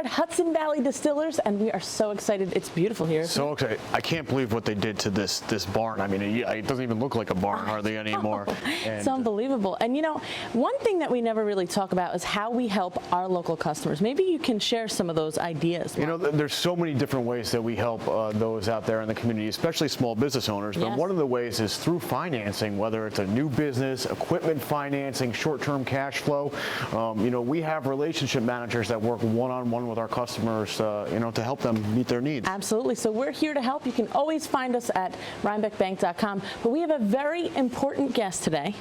Hudson Valley Distillers, and we are so excited. It's beautiful here. So excited. I can't believe what they did to this barn. I mean, it doesn't even look like a barn hardly anymore. It's unbelievable. And you know, one thing that we never really talk about is how we help our local customers. Maybe you can share some of those ideas. You know, there's so many different ways that we help those out there in the community, especially small business owners. But one of the ways is through financing, whether it's a new business, equipment financing, short-term cash flow. You know, we have relationship managers that work one-on-one with our customers, you know, to help them meet their needs. Absolutely. So we're here to help. You can always find us at rhinebeckbank.com. But we have a very important guest today.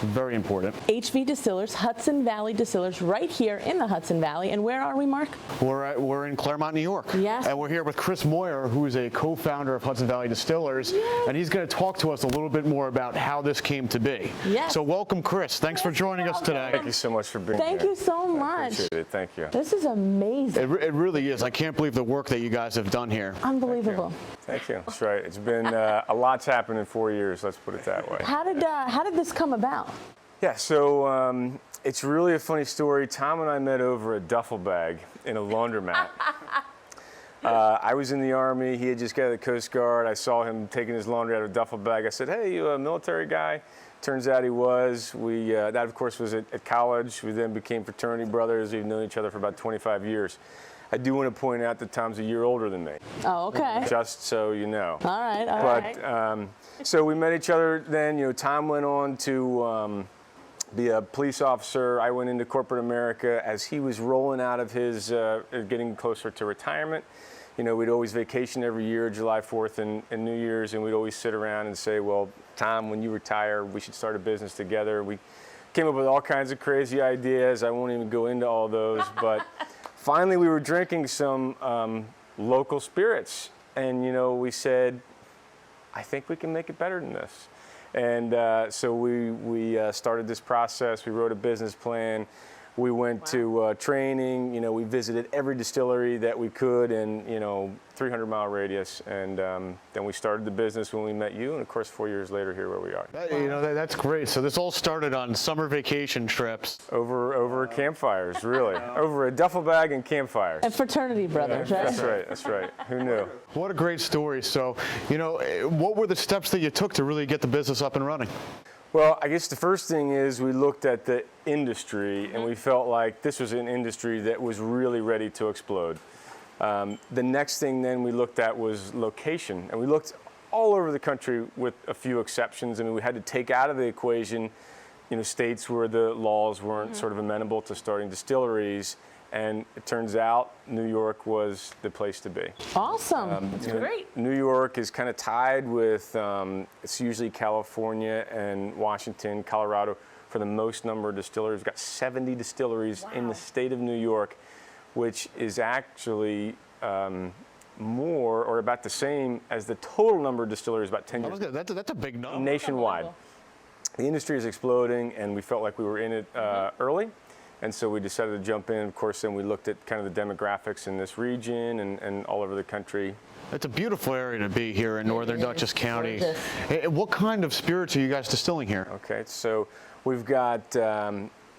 Very important. HV Distillers, Hudson Valley Distillers, right here in the Hudson Valley. And where are we, Mark? We're in Claremont, New York. Yes. And we're here with Chris Moyer, who is a co-founder of Hudson Valley Distillers. Yes. And he's going to talk to us a little bit more about how this came to be. Yes. So welcome, Chris. Thanks for joining us today. Thank you so much for being here. Thank you so much. I appreciate it. Thank you. This is amazing. It really is. I can't believe the work that you guys have done here. Unbelievable. Thank you. That's right. It's been a lot's happened in 4 years. Let's put it that way. How did this come about? Yeah. So it's really a funny story. Tom and I met over a duffel bag in a laundromat. I was in the Army. He had just got out of the Coast Guard. I saw him taking his laundry out of a duffel bag. I said, "Hey, you a military guy?" Turns out he was. That, of course, was at college. We then became fraternity brothers. We've known each other for about 25 years. I do want to point out that Tom's a year older than me. Oh, okay. Just so you know. All right, all right. So we met each other then. You know, Tom went on to be a police officer. I went into corporate America as he was rolling out of his, getting closer to retirement. You know, we'd always vacation every year, July 4th and New Year's, and we'd always sit around and say, well, Tom, when you retire, we should start a business together. We came up with all kinds of crazy ideas. I won't even go into all those, but finally we were drinking some local spirits, and, you know, we said, I think we can make it better than this. And so we started this process. We wrote a business plan. We went to training. You know, we visited every distillery that we could in, you know, 300-mile radius. And then we started the business when we met you. And of course, 4 years later, here where we are. You know, that's great. So this all started on summer vacation trips. Over campfires, really. Over a duffel bag and campfires. And fraternity brothers, right? That's right. That's right. Who knew? What a great story. So, you know, what were the steps that you took to really get the business up and running? Well, I guess the first thing is we looked at the industry and we felt like this was an industry that was really ready to explode. The next thing then we looked at was location, and we looked all over the country with a few exceptions. I mean, we had to take out of the equation, you know, states where the laws weren't sort of amenable to starting distilleries. And it turns out New York was the place to be. Awesome. That's great. New York is kind of tied with, it's usually California and Washington, Colorado, for the most number of distilleries. We've got 70 distilleries in the state of New York, which is actually more or about the same as the total number of distilleries about 10 years. That's a big number. Nationwide. The industry is exploding, and we felt like we were in it early. And so we decided to jump in. Of course, then we looked at kind of the demographics in this region and all over the country. It's a beautiful area to be here in northern Dutchess County. What kind of spirits are you guys distilling here? Okay, so we've got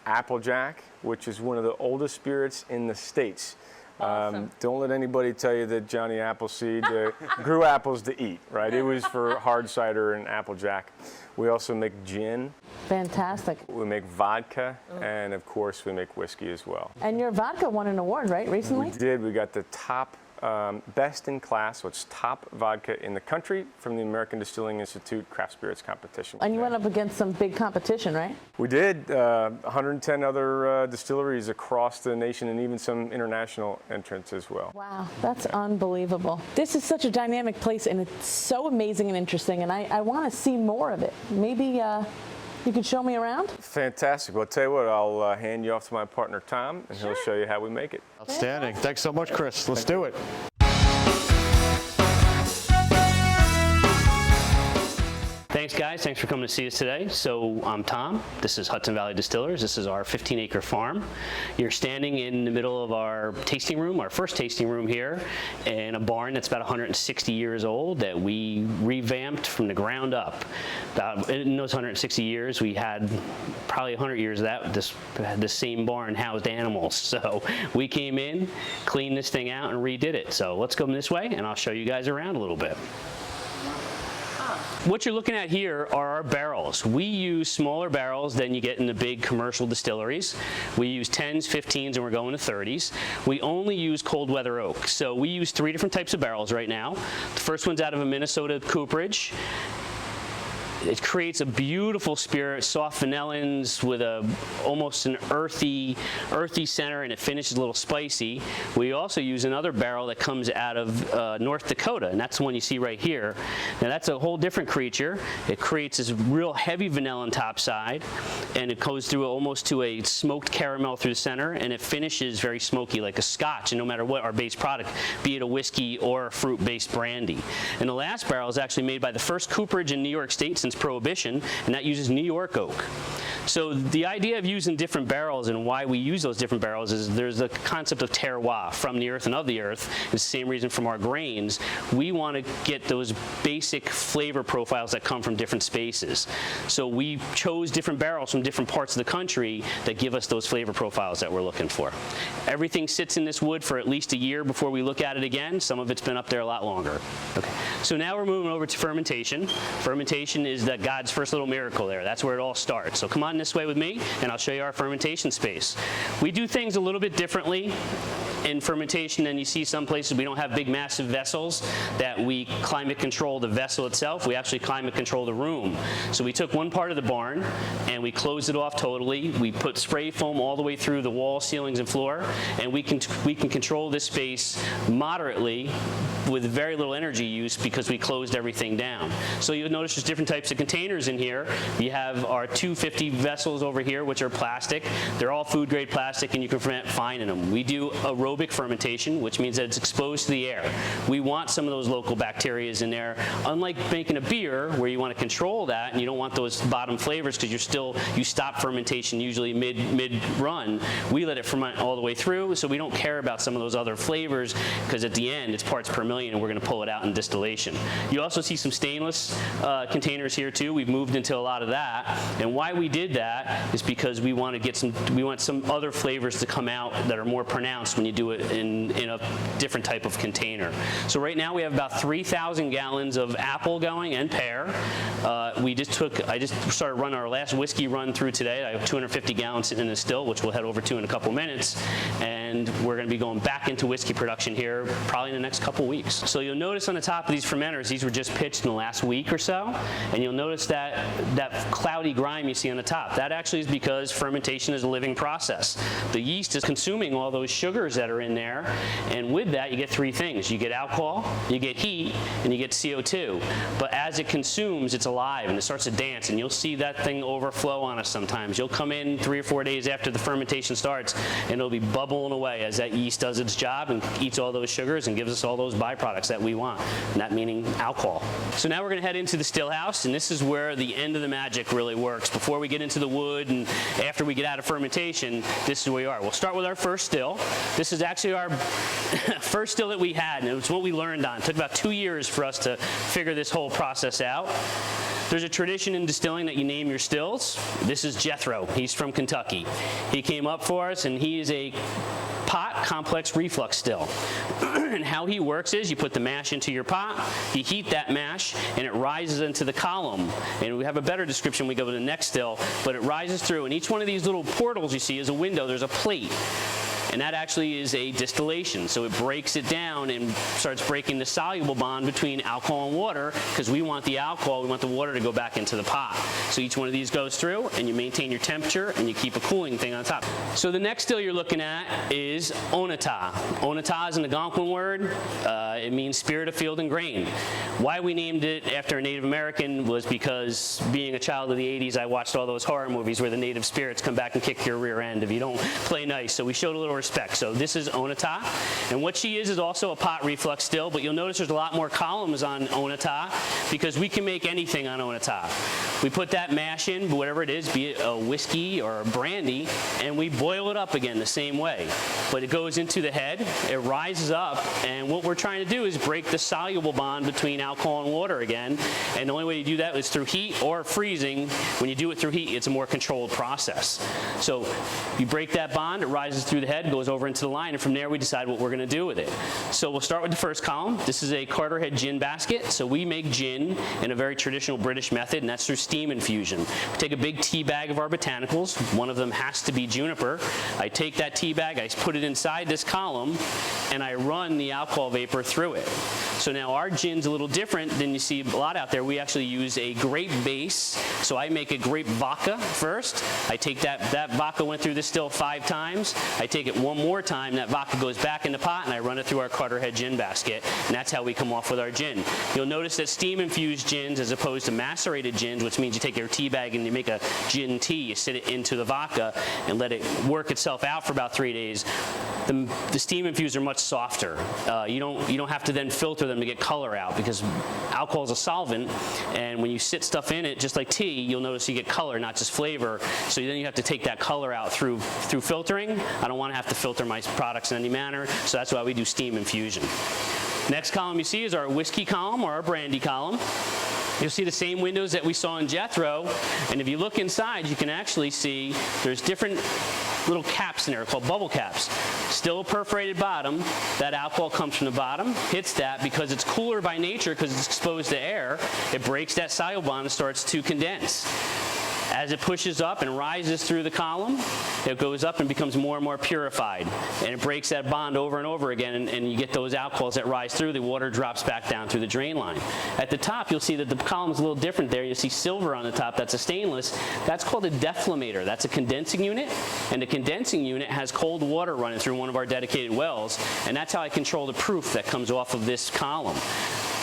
Applejack, which is one of the oldest spirits in the States. Awesome. Don't let anybody tell you that Johnny Appleseed grew apples to eat, right? It was for hard cider and Applejack. We also make gin. Fantastic. We make vodka, and of course we make whiskey as well. And your vodka won an award, right, recently? We did. We got the top, best in class, so it's top vodka in the country from the American Distilling Institute Craft Spirits Competition. And you went up against some big competition, right? We did. 110 other distilleries across the nation, and even some international entrants as well. Wow, that's unbelievable. This is such a dynamic place, and it's so amazing and interesting, and I want to see more of it. Maybe you could show me around? Fantastic. Well, I'll tell you what, I'll hand you off to my partner, Tom, and he'll show you how we make it. Outstanding. Thanks so much, Chris. Let's do it. Thanks, guys. Thanks for coming to see us today. So I'm Tom. This is Hudson Valley Distillers. This is our 15-acre farm. You're standing in the middle of our tasting room, our first tasting room here, in a barn that's about 160 years old that we revamped from the ground up. In those 160 years, we had probably 100 years of that. This same barn housed animals. So we came in, cleaned this thing out, and redid it. So let's go this way, and I'll show you guys around a little bit. What you're looking at here are our barrels. We use smaller barrels than you get in the big commercial distilleries. We use 10s, 15s, and we're going to 30s. We only use cold weather oak. So we use 3 different types of barrels right now. The first one's out of a Minnesota cooperage. It creates a beautiful spirit, soft vanillins with almost an earthy center, and it finishes a little spicy. We also use another barrel that comes out of North Dakota, and that's the one you see right here. Now that's a whole different creature. It creates this real heavy vanilla top side, and it goes through almost to a smoked caramel through the center, and it finishes very smoky like a Scotch, and no matter what our base product, be it a whiskey or a fruit-based brandy. And the last barrel is actually made by the first cooperage in New York State since Prohibition, and that uses New York oak. So the idea of using different barrels and why we use those different barrels is there's a concept of terroir, from the earth and of the earth. It's the same reason from our grains. We want to get those basic flavor profiles that come from different spaces. So we chose different barrels from different parts of the country that give us those flavor profiles that we're looking for. Everything sits in this wood for at least a year before we look at it again. Some of it's been up there a lot longer. Okay. So now we're moving over to fermentation. Fermentation is God's first little miracle there. That's where it all starts. So come on this way with me, and I'll show you our fermentation space. We do things a little bit differently in fermentation than you see some places. We don't have big, massive vessels that we climate control the vessel itself. We actually climate control the room. So we took one part of the barn, and we closed it off totally. We put spray foam all the way through the walls, ceilings, and floor, and we can control this space moderately with very little energy use because we closed everything down. So you'll notice there's different types of containers in here. You have our 250 vessels over here, which are plastic. They're all food grade plastic, and you can ferment fine in them. We do aerobic fermentation, which means that it's exposed to the air. We want some of those local bacteria in there. Unlike making a beer, where you want to control that and you don't want those bottom flavors because you stop fermentation usually mid-run. We let it ferment all the way through, so we don't care about some of those other flavors because at the end it's parts per million, and we're going to pull it out in distillation. You also see some stainless containers here too. We've moved into a lot of that, and why we did that is because we want some other flavors to come out that are more pronounced when you do it in a different type of container. So right now we have about 3,000 gallons of apple going and pear. I just started running our last whiskey run through today. I have 250 gallons sitting in the still, which we'll head over to in a couple minutes, and we're going to be going back into whiskey production here probably in the next couple weeks. So you'll notice on the top of these fermenters, these were just pitched in the last week or so, and you'll notice that cloudy grime you see on the top. That actually is because fermentation is a living process. The yeast is consuming all those sugars that are in there, and with that you get 3 things. You get alcohol, you get heat, and you get CO2. But as it consumes, it's alive and it starts to dance, and you'll see that thing overflow on us sometimes. You'll come in 3 or 4 days after the fermentation starts, and it'll be bubbling away as that yeast does its job and eats all those sugars and gives us all those byproducts that we want, and that meaning alcohol. So now we're going to head into the still house, and this is where the end of the magic really works. Before we get into the wood and after we get out of fermentation, this is where we are. We'll start with our first still. This is actually our first still that we had, and it was what we learned on. It took about 2 years for us to figure this whole process out. There's a tradition in distilling that you name your stills. This is Jethro. He's from Kentucky. He came up for us, and he is a pot complex reflux still. And how he works is you put the mash into your pot, you heat that mash, and it rises into the column. And we have a better description when we go to the next still, but it rises through, and each one of these little portals you see is a window. There's a plate. And that actually is a distillation. So it breaks it down and starts breaking the soluble bond between alcohol and water, because we want the alcohol, we want the water to go back into the pot. So each one of these goes through, and you maintain your temperature, and you keep a cooling thing on top. So the next still you're looking at is Onata. Onata is an Algonquin word. It means spirit of field and grain. Why we named it after a Native American was because being a child of the 80s, I watched all those horror movies where the native spirits come back and kick your rear end if you don't play nice. So we showed a little respect. So this is Onata, and what she is also a pot reflux still, but you'll notice there's a lot more columns on Onata because we can make anything on Onata. We put that mash in, whatever it is, be it a whiskey or a brandy, and we boil it up again the same way. But it goes into the head, it rises up, and what we're trying to do is break the soluble bond between alcohol and water again, and the only way you do that is through heat or freezing. When you do it through heat, it's a more controlled process. So you break that bond, it rises through the head, goes over into the line, and from there we decide what we're going to do with it. So we'll start with the first column. This is a Carter Head gin basket. So we make gin in a very traditional British method, and that's through steam infusion. We take a big tea bag of our botanicals. One of them has to be juniper. I take that tea bag, I put it inside this column, and I run the alcohol vapor through it. So now our gin's a little different than you see a lot out there. We actually use a grape base. So I make a grape vodka first. I take that vodka went through the still 5 times. I take it one more time, that vodka goes back in the pot, and I run it through our Carter Head gin basket, and that's how we come off with our gin. You'll notice that steam-infused gins as opposed to macerated gins, which means you take your tea bag and you make a gin tea, you sit it into the vodka and let it work itself out for about 3 days. The steam infused are much softer. You don't have to then filter them to get color out because alcohol is a solvent, and when you sit stuff in it, just like tea, you'll notice you get color, not just flavor. So then you have to take that color out through filtering. I don't want to have to filter my products in any manner, so that's why we do steam infusion. Next column you see is our whiskey column or our brandy column. You'll see the same windows that we saw in Jethro, and if you look inside, you can actually see there's different little caps in there called bubble caps. Still a perforated bottom. That alcohol comes from the bottom, hits that because it's cooler by nature because it's exposed to air. It breaks that soluble bond and starts to condense. As it pushes up and rises through the column, it goes up and becomes more and more purified. And it breaks that bond over and over again, and you get those alcohols that rise through. The water drops back down through the drain line. At the top, you'll see that the column's a little different there. You'll see silver on the top. That's a stainless. That's called a deflator. That's a condensing unit, and the condensing unit has cold water running through one of our dedicated wells, and that's how I control the proof that comes off of this column.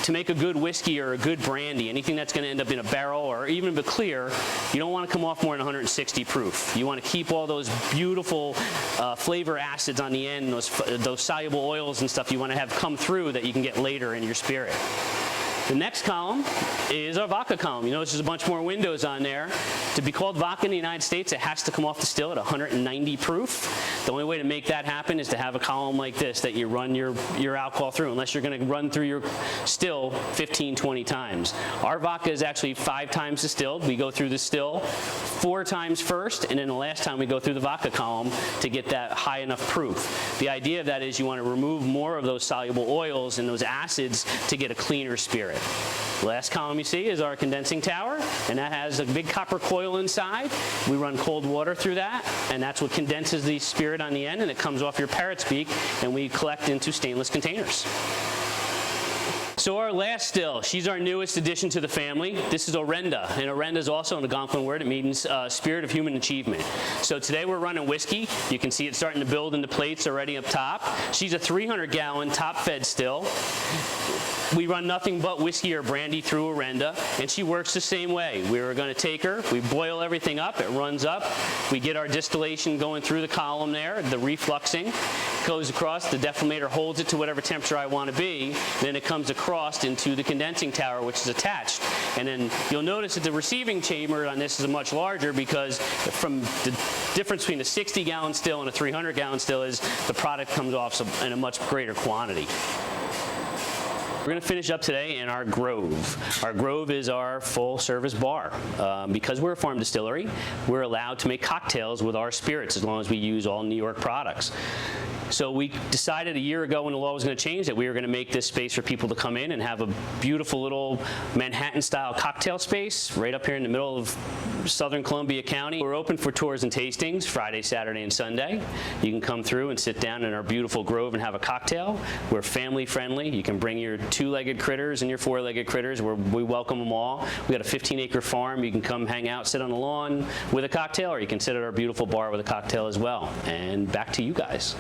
To make a good whiskey or a good brandy, anything that's going to end up in a barrel or even a clear, you don't want to come off more than 160 proof. You want to keep all those beautiful flavor acids on the end, those soluble oils and stuff you want to have come through that you can get later in your spirit. The next column is our vodka column. You notice there's a bunch more windows on there. To be called vodka in the United States, it has to come off the still at 190 proof. The only way to make that happen is to have a column like this that you run your alcohol through, unless you're going to run through your still 15, 20 times. Our vodka is actually 5 times distilled. We go through the still 4 times first, and then the last time we go through the vodka column to get that high enough proof. The idea of that is you want to remove more of those soluble oils and those acids to get a cleaner spirit. The last column you see is our condensing tower, and that has a big copper coil inside. We run cold water through that, and that's what condenses the spirit on the end, and it comes off your parrot's beak, and we collect into stainless containers. So our last still, she's our newest addition to the family. This is Orenda, and Orenda is also an Algonquin word. It means spirit of human achievement. So today we're running whiskey. You can see it starting to build into plates already up top. She's a 300-gallon top-fed still. We run nothing but whiskey or brandy through Orenda, and she works the same way. We were going to take her, we boil everything up, it runs up, we get our distillation going through the column there, the refluxing, goes across, the deflator holds it to whatever temperature I want to be, then it comes across into the condensing tower, which is attached. And then you'll notice that the receiving chamber on this is much larger because from the difference between a 60-gallon still and a 300-gallon still is the product comes off in a much greater quantity. We're going to finish up today in our Grove. Our Grove is our full-service bar. Because we're a farm distillery, we're allowed to make cocktails with our spirits as long as we use all New York products. So we decided a year ago when the law was going to change that we were going to make this space for people to come in and have a beautiful little Manhattan-style cocktail space right up here in the middle of Southern Columbia County. We're open for tours and tastings Friday, Saturday, and Sunday. You can come through and sit down in our beautiful Grove and have a cocktail. We're family-friendly. You can bring your 2-legged critters and your 4-legged critters. We welcome them all. We got a 15-acre farm. You can come hang out, sit on the lawn with a cocktail, or you can sit at our beautiful bar with a cocktail as well. And back to you guys.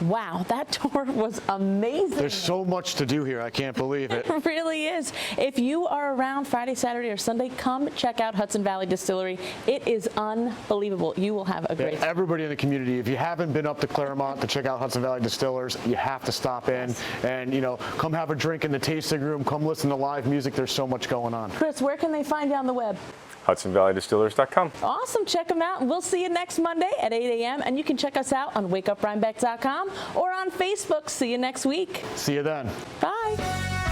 Wow, that tour was amazing. There's so much to do here. I can't believe it. It really is. If you are around Friday, Saturday, or Sunday, come check out Hudson Valley Distillery. It is unbelievable. You will have a great time. Everybody in the community, if you haven't been up to Claremont to check out Hudson Valley Distillers, you have to stop in and, come have a drink in the tasting room, come listen to live music. There's so much going on. Chris, where can they find you on the web? HudsonValleyDistillers.com. Awesome. Check them out. And we'll see you next Monday at 8 a.m. And you can check us out on wakeuprhinebeck.com or on Facebook. See you next week. See you then. Bye.